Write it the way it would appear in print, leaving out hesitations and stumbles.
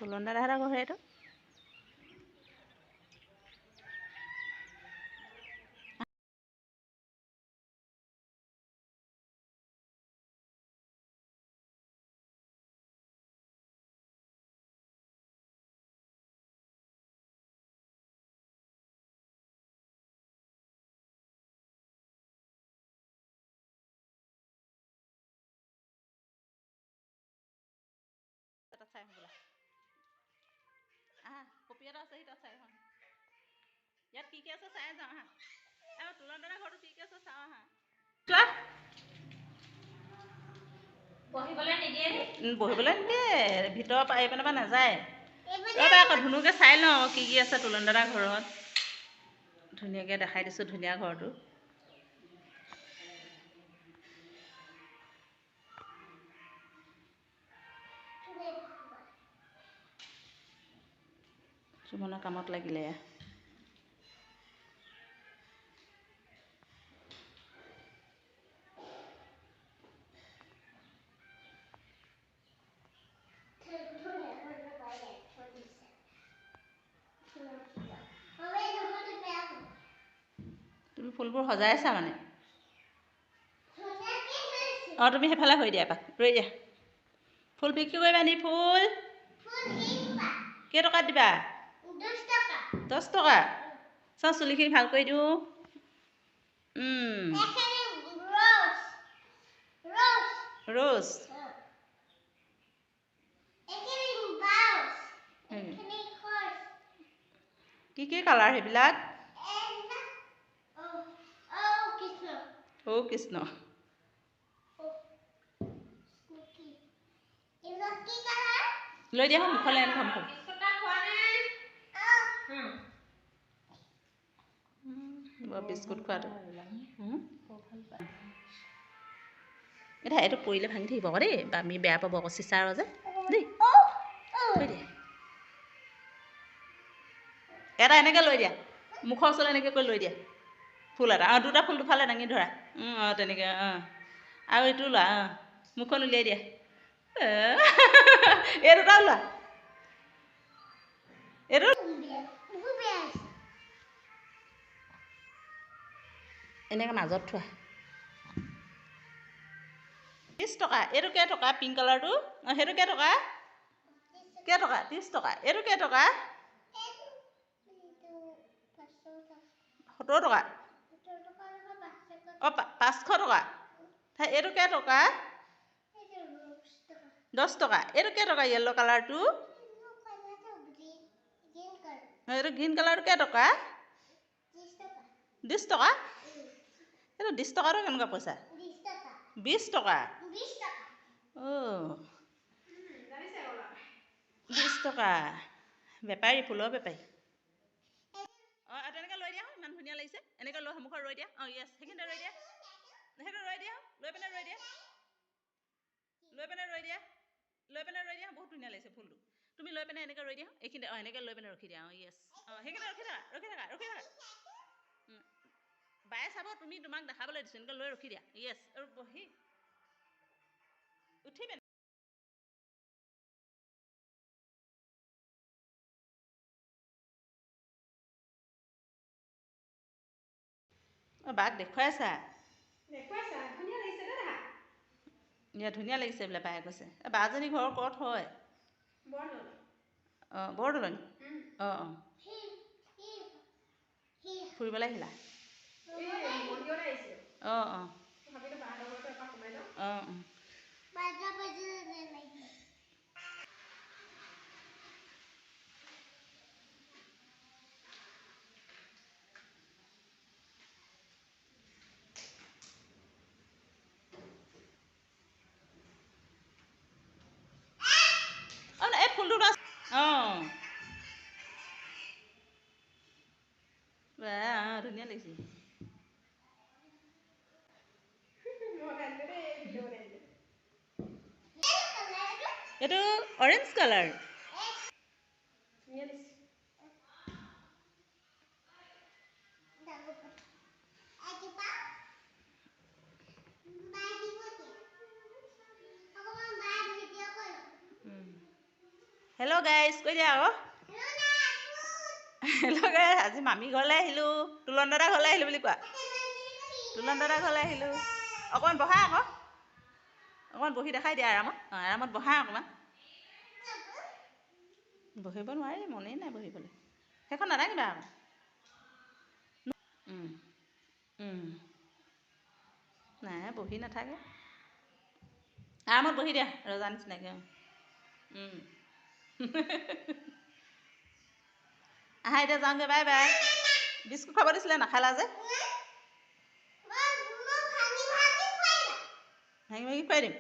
তুলন দাদাহঁতৰ ঘৰ সেইটো। এটা চাই আহোঁ বোলা। আহা কপি এটা আছে সিহঁতক চাই আহোঁ। ইয়াত কি কি আছে চাই যাওঁ আহা। তুলন দাদাৰ ঘৰটো কি কি আছে চাওঁ আহা। বহিবলৈ নিদিয়ে ভিতৰৰ পৰা এইপিনৰ পৰা নাযায়। ৰ'বা আকৌ ধুনুকে চাই লওঁ কি কি আছে তুলন দাদাৰ ঘৰত। ধুনীয়াকৈ দেখাই দিছোঁ ধুনীয়া ঘৰটো। সুমনৰ কামত লাগিলে। তুমি ফুলবোৰ সজাই আছা মানে? অঁ তুমি সেইফালে হৈ দিয়া এপাক ৰৈ দিয়া। ফুল বিক্ৰী কৰিবা নি? ফুল কেইটকাত দিবা? 10 টকা। চাওঁ চুলিখিনি ভাল কৰি দিওঁ। ৰ'জ কি কি কালাৰ সেইবিলাক? অ' কৃষ্ণ লৈ দিয়া হম মুখলৈ আনি মুখলৈ। বিস্কুট খোৱাটো এতিয়া এইটো পৰিলে ভাঙি থাকিব আকৌ দেই। আমি বেয়া পাব আকৌ চিচাৰৰ যে দেই। থৈ দিয়া। এটা এনেকৈ লৈ দিয়া মুখৰ ওচৰলৈ এনেকৈ কৰি লৈ দিয়া ফুল এটা। দুটা ফুল দুফালে দাঙি ধৰা। তেনেকৈ আৰু এইটো লোৱা। মুখখন উলিয়াই দিয়া। এই দুটা লোৱা। এইটো এনেকৈ মাজত থোৱা। 30 টকা। এইটো কেইটকা? পিংক কালাৰটো সেইটো কেইটকা? 30 টকা। এইটো কেইটকা? 70 টকা। অঁ 500 টকা। এইটো কেইটকা? 10 টকা। এইটো কেইটকা? য়েল্ল' কালাৰটো এইটো গ্ৰীণ কালাৰটো কেইটকা? 20 টকা। এইটো 20 টকাটো কেনেকুৱা পইচা? 20 টকা। অঁ 20 টকা। বেপাৰী ফুলৰ বেপাৰী। তেনেকৈ লৈ দিয়া। ইমান ধুনীয়া লাগিছে। এনেকৈ লৈ সন্মুখত ৰৈ দিয়া। য়েছ সেইখিনিতে ৰৈ দিয়া। সেইটো ৰৈ দিয়া। লৈ পিনে ৰৈ দিয়া। বহুত ধুনীয়া লাগিছে ফুলটো। তুমি লৈ পিনে এনেকৈ ৰৈ দিয়া। এইখিনিতে এনেকৈ লৈ পিনে ৰখি দিয়া। য়েছ সেইখিনিতে ৰখি থাকা। বায়ে চাব তুমি তোমাক দেখাবলৈ দিছোঁ। এনেকৈ লৈ ৰখি দিয়া। য়েছ আৰু বহি উঠি পিনে বাক দেখুৱাইছা? ধুনীয়া লাগিছে বোলে বায়ে কৈছে। বাজনী ঘৰৰ ক'ত হয়? বৰদলনি। অঁ ফুৰিবলৈ আহিলা? অঁ এই ফুলটো ধুনীয়া লাগিছে। এইটো অৰেঞ্জ কালাৰ। হেল্ল' গাইজ কৈ দিয়া আকৌ হেল্ল' গাইজ আজি মামী ঘৰলৈ আহিলোঁ তুলন দাদা ঘৰলৈ আহিলোঁ বুলি কোৱা তুলন দাদা ঘৰলৈ আহিলোঁ অকণমান বহা আকৌ অকণমান বহি দেখাই দিয়া আৰামত আৰামত বহা অকণমান বহিব নোৱাৰি মনেই নাই বহিবলৈ সেইখন নাদাঙিবা আকৌ নাই বহি নাথাকে আৰামত বহি দিয়া ৰজা নিচিনাকৈ আহা এতিয়া যাওঁগৈ বাই বাই বিস্কুট খাব দিছিলে নাখালা যে ভাঙি ভাঙি খুৱাই দিম